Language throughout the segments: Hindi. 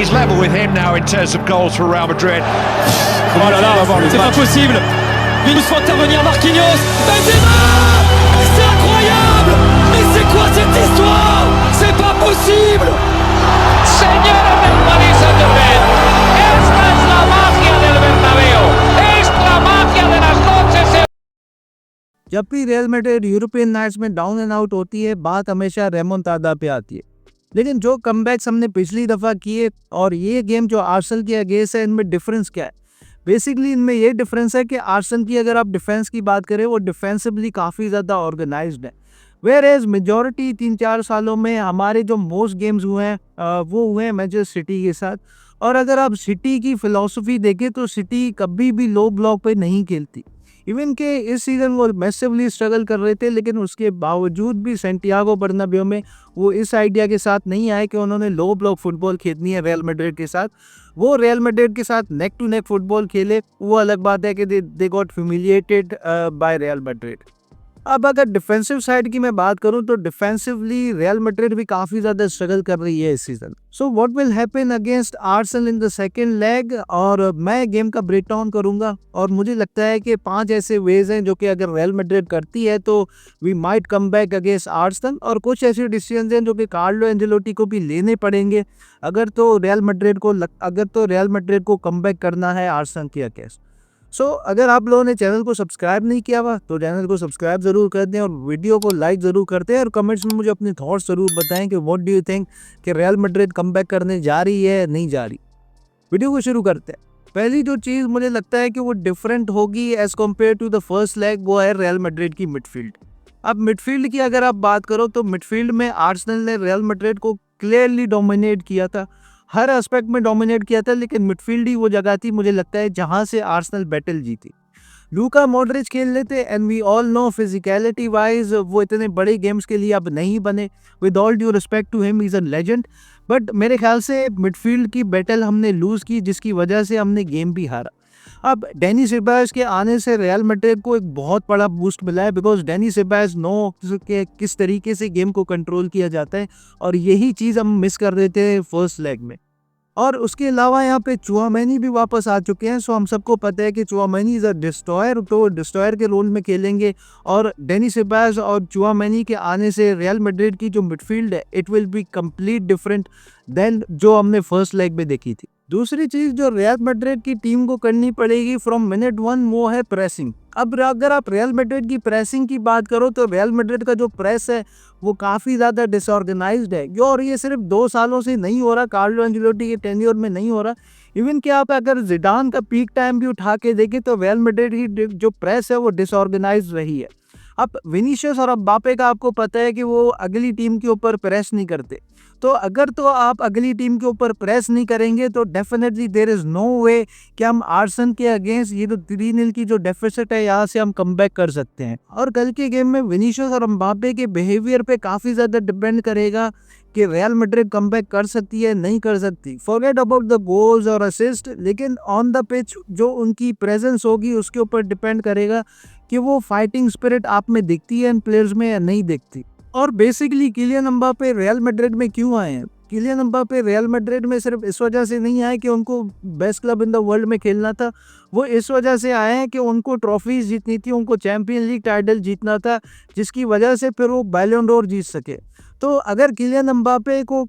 He's level with him now in terms of goals for Real Madrid. Oh là là, c'est pas possible. Vinicius faut intervenir, Marquinhos, Benzema, c'est incroyable. Mais c'est quoi cette histoire? C'est pas possible. Señores del Paris Saint-Germain, esta es la magia del Bernabéu, es la magia de las noches. जब भी रियल मैड्रिड यूरोपियन नाइट्स में डाउन एंड आउट होती है, बात हमेशा रेमोंटाडा पे आती है। लेकिन जो कमबैक्स हमने पिछली दफ़ा किए और ये गेम जो आर्सेनल के अगेंस्ट है, इनमें डिफरेंस क्या है? बेसिकली इनमें ये डिफरेंस है कि आर्सेनल की अगर आप डिफेंस की बात करें, वो डिफेंसिवली काफ़ी ज़्यादा ऑर्गेनाइज्ड है। वेयर एज मेजॉरिटी 3-4 सालों में हमारे जो मोस्ट गेम्स हुए हैं वो हुए हैं मैनचेस्टर सिटी के साथ। और अगर आप सिटी की फ़िलॉसफी देखें तो सिटी कभी भी लो ब्लॉक पे नहीं खेलती। इवन के इस सीज़न वो मैसिवली स्ट्रगल कर रहे थे, लेकिन उसके बावजूद भी सैंटियागो बर्नाब्यू में वो इस आइडिया के साथ नहीं आए कि उन्होंने लो ब्लॉक फुटबॉल खेलनी है रियल मैड्रिड के साथ। वो रियल मैड्रिड के साथ नेक टू नेक फुटबॉल खेले, वो अलग बात है कि they got humiliated by real Madrid. अब अगर डिफेंसिव साइड की मैं बात करूं तो डिफेंसिवली रियल मैड्रिड भी काफ़ी ज़्यादा स्ट्रगल कर रही है इस season. So what will happen against Arsenal in the second leg, और मैं गेम का ब्रेक डाउन करूंगा। और मुझे लगता है कि 5 ऐसे वेज हैं जो कि अगर रियल मैड्रिड करती है तो we might come back against Arsenal, और कुछ ऐसे डिसीजन हैं जो कि कार्लो एंजेलोटी को भी लेने पड़ेंगे अगर तो रियल मैड्रिड को कम बैक करना है आर्सेनल के अगेंस्ट। अगर आप लोगों ने चैनल को सब्सक्राइब नहीं किया हुआ तो चैनल को सब्सक्राइब ज़रूर कर दें और वीडियो को लाइक ज़रूर करते हैं, और कमेंट्स में मुझे अपने थॉट्स ज़रूर बताएं कि व्हाट डू यू थिंक कि रियल मैड्रिड कमबैक करने जा रही है नहीं जा रही। वीडियो को शुरू करते हैं। पहली जो चीज़ मुझे लगता है कि वो डिफरेंट होगी as compare to the first leg, वो है रियल मैड्रिड की मिडफील्ड। अब मिडफील्ड की अगर आप बात करो तो मिडफील्ड में आर्सेनल ने रियल मैड्रिड को क्लियरली डोमिनेट किया था, हर एस्पेक्ट में डोमिनेट किया था, लेकिन मिडफील्ड ही वो जगह थी मुझे लगता है जहां से आर्सेनल बैटल जीती। लूका मॉड्रिच खेल लेते and we all know physicality wise वो इतने बड़े गेम्स के लिए अब नहीं बने। With all due respect to him, he is a legend, but मेरे ख्याल से मिडफील्ड की बैटल हमने लूज़ की, जिसकी वजह से हमने गेम भी हारा। अब डेनी सेबायोस के आने से रियल मैड्रिड को एक बहुत बड़ा बूस्ट मिला है, बिकॉज डेनी सेबायोस नो कि किस तरीके से गेम को कंट्रोल किया जाता है, और यही चीज़ हम मिस कर रहे थे फर्स्ट लेग में। और उसके अलावा यहाँ पे चुआमेनी भी वापस आ चुके हैं। सो हम सबको पता है कि चुआमेनी इज़ अ डिस्ट्रॉयर, तो डिस्ट्रॉयर के रोल में खेलेंगे, और डेनी सेबायोस और चुआमेनी के आने से रियल मैड्रिड की जो मिडफील्ड है it will be complete different then जो हमने फर्स्ट लेग में देखी थी। दूसरी चीज़ जो रियल मैड्रिड की टीम को करनी पड़ेगी फ्रॉम मिनट 1, वो है प्रेसिंग। अब अगर आप रियल मैड्रिड की प्रेसिंग की बात करो तो रियल मैड्रिड का जो प्रेस है वो काफ़ी ज़्यादा डिसऑर्गेनाइज्ड है, और ये सिर्फ 2 सालों से नहीं हो रहा, कार्लो एंजेलोटी के टेन्योर में नहीं हो रहा। इवन कि आप अगर जिडान का पीक टाइम भी उठा के देखें तो रियल मैड्रिड की जो प्रेस है वो डिसऑर्गेनाइज्ड रही है। अब विनीशियस और एम्बापे का आपको पता है कि वो अगली टीम के ऊपर प्रेस नहीं करते, तो अगर तो आप अगली टीम के ऊपर प्रेस नहीं करेंगे तो डेफिनेटली देयर इज़ नो वे कि हम आर्सेनल के अगेंस्ट ये जो 3-0 की जो डेफिसिट है यहाँ से हम कमबैक कर सकते हैं। और कल के गेम में विनीशियस और एम्बापे के बिहेवियर पे काफ़ी ज़्यादा डिपेंड करेगा कि रियल मैड्रिड कमबैक कर सकती है नहीं कर सकती। फॉरगेट अबाउट द गोल्स और असिस्ट, लेकिन ऑन द पिच जो उनकी प्रेजेंस होगी उसके ऊपर डिपेंड करेगा कि वो फाइटिंग स्पिरिट आप में दिखती है इन प्लेयर्स में या नहीं दिखती। और basically Kylian Mbappe Real Madrid में क्यों आए हैं? किलियन एम्बापे रियल मैड्रिड में सिर्फ इस वजह से नहीं आए कि उनको best club in the world में खेलना था, वो इस वजह से आए हैं कि उनको ट्रॉफीज जीतनी थी, उनको चैंपियन लीग टाइटल जीतना था, जिसकी वजह से फिर वो बैलन डोर जीत सके। तो अगर किलियन एम्बापे को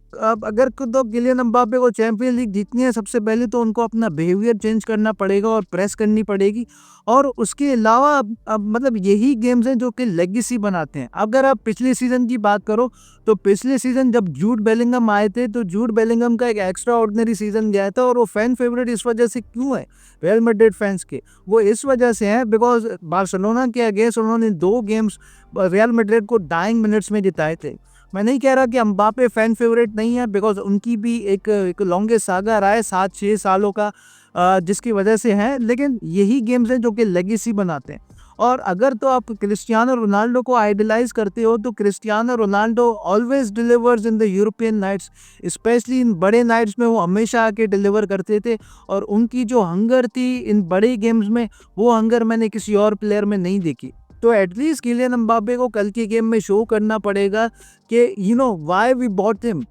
चैंपियन लीग जीतनी है, सबसे पहले तो उनको अपना बिहेवियर चेंज करना पड़ेगा और प्रेस करनी पड़ेगी। और उसके अलावा अब मतलब यही गेम्स हैं जो कि लेगेसी बनाते हैं। अगर आप पिछले सीज़न की बात करो तो पिछले सीज़न जब जूड बेलिंगम आए थे तो जूड बेलिंगम का एक एक्स्ट्रा ऑर्डिनरी सीज़न गया था, और वो फ़ैन फेवरेट इस वजह से क्यों है रियल मैड्रिड फैंस के? वो इस वजह से है बिकॉज बार्सिलोना के अगेंस्ट उन्होंने 2 गेम्स रियल मैड्रिड को डाइंग मिनट्स में जिताए थे। मैं नहीं कह रहा कि एम्बापे फ़ैन फेवरेट नहीं है, बिकॉज उनकी भी एक लॉन्गेस्ट सागा रहा है 7-6 सालों का, जिसकी वजह से है, लेकिन यही गेम्स हैं जो कि लेगेसी बनाते हैं। और अगर तो आप क्रिस्टियानो रोनाल्डो को आइडलाइज करते हो तो Cristiano Ronaldo always delivers in the European nights, specially in बड़े नाइट्स में वो हमेशा आके डिलीवर करते थे, और उनकी जो हंगर थी इन बड़े गेम्स में वो हंगर मैंने किसी और प्लेयर में नहीं देखी। तो एटलीस्ट किलियन एम्बापे को कल के गेम में शो करना पड़ेगा कि व्हाई वी बॉट हिम।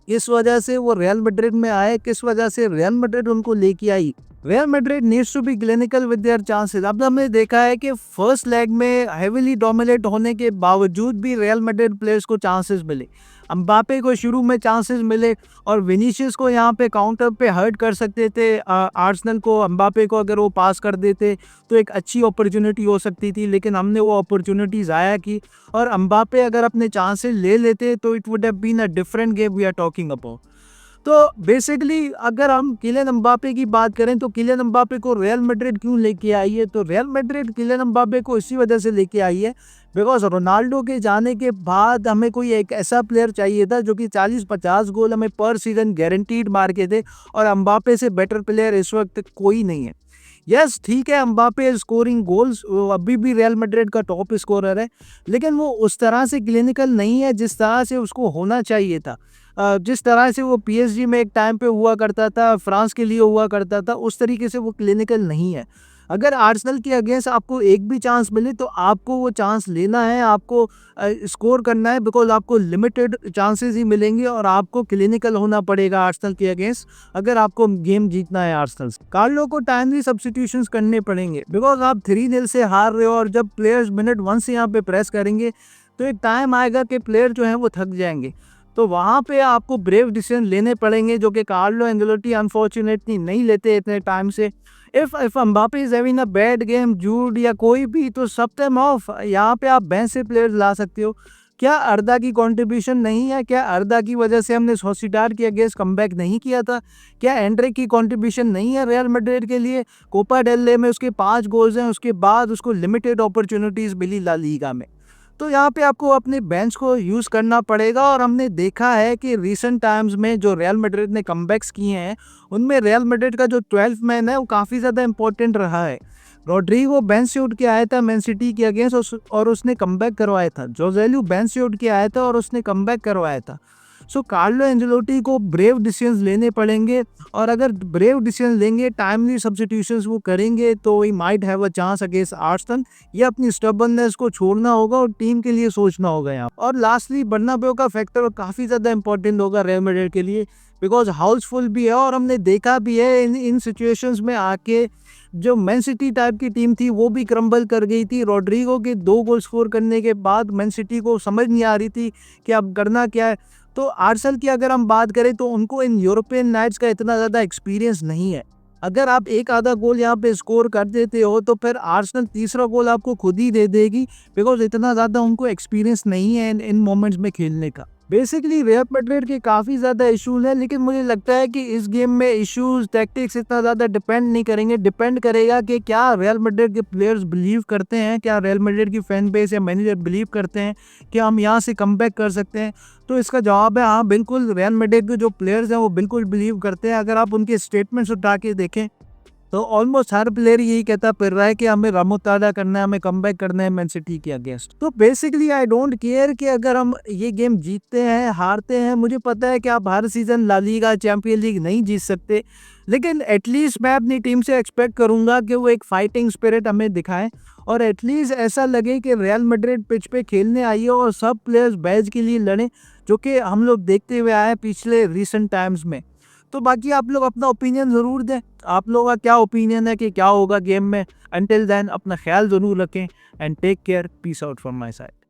इस वजह से वो रियल मैड्रिड में आए, किस वजह से रियल मैड्रिड उनको लेके आई। Real Madrid needs to be clinical with their chances. अब हमने देखा है कि फर्स्ट लेग में हेविली डोमिनेट होने के बावजूद भी रियल मैड्रिड प्लेयर्स को चांसेस मिले। एम्बापे को शुरू में चांसेस मिले और विनीसियस को यहाँ पे काउंटर पे हर्ट कर सकते थे आर्सेनल को। एम्बापे को अगर वो पास कर देते तो एक अच्छी अपॉर्चुनिटी हो सकती थी, लेकिन हमने वो अपॉर्चुनिटी ज़ाया की। और एम्बापे अगर अपने चांसेस ले लेते तो it would have been a different game we are talking about. तो बेसिकली अगर हम किलियन एम्बापे की बात करें तो किलियन एम्बापे को रियल मैड्रिड क्यों लेके आई है, तो रियल मैड्रिड किलियन एम्बापे को इसी वजह से लेके आई है बिकॉज रोनाल्डो के जाने के बाद हमें कोई एक ऐसा प्लेयर चाहिए था जो कि 40-50 गोल हमें पर सीजन गारंटीड मार के दे, और एम्बापे से बेटर प्लेयर इस वक्त कोई नहीं है। यस ठीक है, एम्बापे स्कोरिंग गोल्स अभी भी रियल मैड्रिड का टॉप स्कोरर है, लेकिन वो उस तरह से क्लिनिकल नहीं है जिस तरह से उसको होना चाहिए था। जिस तरह से वो पीएसजी में एक टाइम पे हुआ करता था, फ्रांस के लिए हुआ करता था, उस तरीके से वो क्लिनिकल नहीं है। अगर आर्सेनल के अगेंस्ट आपको एक भी चांस मिले तो आपको वो चांस लेना है, आपको स्कोर करना है, बिकॉज आपको लिमिटेड चांसेस ही मिलेंगे और आपको क्लिनिकल होना पड़ेगा आर्सेनल के अगेंस्ट अगर आपको गेम जीतना है आर्सेनल से। कार्लो को टाइमली सब्स्टिट्यूशंस करने पड़ेंगे बिकॉज आप 3-0 से हार रहे हो, और जब प्लेयर्स मिनट 1 से यहाँ पे प्रेस करेंगे तो एक टाइम आएगा कि प्लेयर जो हैं वो थक जाएंगे, तो वहाँ पे आपको ब्रेव डिसीजन लेने पड़ेंगे जो कि कार्लो एंजेलोटी अनफॉर्चुनेटली नहीं लेते इतने टाइम से। If Mbappe is having a bad game, Jude या कोई भी, तो सब टाइम ऑफ, यहाँ पे आप बेंच से प्लेयर्स ला सकते हो। क्या अर्दा की कंट्रीब्यूशन नहीं है? क्या अर्दा की वजह से हमने सोसिडाड के अगेंस्ट कमबैक नहीं किया था? क्या एंड्रिक की कंट्रीब्यूशन नहीं है रियल मैड्रिड के लिए? कोपा डेल रे में उसके 5 गोल्स हैं, उसके बाद उसको लिमिटेड अपॉर्चुनिटीज़ मिली ला लीगा में, तो यहाँ पे आपको अपने बेंच को यूज़ करना पड़ेगा। और हमने देखा है कि रीसेंट टाइम्स में जो रियल मैड्रिड ने कमबैक्स किए हैं उनमें रियल मैड्रिड का जो 12th मैन है वो काफ़ी ज़्यादा इंपॉर्टेंट रहा है। रोड्रिगो बेंच से उठ के आया था मैन सिटी के अगेंस्ट और उसने कमबैक करवाया था। जोसेलू बेंच से उठ के आया था और उसने कमबैक करवाया था। सो कार्लो एंजेलोटी को ब्रेव डिसीजंस लेने पड़ेंगे, और अगर ब्रेव डिसीजन लेंगे, टाइमली सब्स्टिट्यूशंस वो करेंगे तो he might have a chance against Arsenal. ये अपनी स्टबर्ननेस को छोड़ना होगा और टीम के लिए सोचना होगा यहाँ। और लास्टली बर्नाब्यू का फैक्टर काफ़ी ज़्यादा इंपॉर्टेंट होगा रियल मैड्रिड के लिए बिकॉज हाउसफुल भी है, और हमने देखा भी है इन सिचुएशंस में आके जो मैन सिटी टाइप की टीम थी वो भी क्रम्बल कर गई थी। रोड्रिगो के 2 गोल स्कोर करने के बाद मैन सिटी को समझ नहीं आ रही थी कि अब करना क्या है। तो आर्सेनल की अगर हम बात करें तो उनको इन यूरोपियन नाइट्स का इतना ज़्यादा एक्सपीरियंस नहीं है। अगर आप एक आधा गोल यहाँ पे स्कोर कर देते हो तो फिर आर्सेनल तीसरा गोल आपको खुद ही दे देगी बिकॉज इतना ज़्यादा उनको एक्सपीरियंस नहीं है इन मोमेंट्स में खेलने का। बेसिकली रियल मैड्रिड के काफ़ी ज़्यादा इशूज़ हैं, लेकिन मुझे लगता है कि इस गेम में इशूज़ टैक्टिक्स इतना ज़्यादा डिपेंड नहीं करेंगे। डिपेंड करेगा कि क्या रियल मैड्रिड के प्लेयर्स बिलीव करते हैं, क्या रियल मैड्रिड की फैन बेस या मैनेजर बिलीव करते हैं कि हम यहाँ से कमबैक कर सकते हैं। तो इसका जवाब है हाँ, बिल्कुल रियल मैड्रिड के जो प्लेयर्स हैं वो बिल्कुल बिलीव करते हैं। अगर आप उनके स्टेटमेंट्स उठा के देखें तो ऑलमोस्ट हर प्लेयर यही कहता फिर रहा है कि हमें रिमोंटाडा करना है, हमें कमबैक करना है मैन सिटी के अगेंस्ट। तो बेसिकली आई डोंट केयर कि अगर हम ये गेम जीतते हैं हारते हैं। मुझे पता है कि आप हर season La Liga champion league नहीं जीत सकते, लेकिन एटलीस्ट मैं अपनी टीम से एक्सपेक्ट करूंगा कि वो एक फाइटिंग स्पिरिट हमें दिखाएं और एटलीस्ट ऐसा लगे कि रियल मैड्रिड पिच पे खेलने आई है और सब प्लेयर्स बैच के लिए लड़ें, जो कि हम लोग देखते हुए आए पिछले रिसेंट टाइम्स में। तो बाकी आप लोग अपना ओपिनियन ज़रूर दें, आप लोगों का क्या ओपिनियन है कि क्या होगा गेम में। अंटिल देन अपना ख्याल ज़रूर रखें and take care, peace out from my side.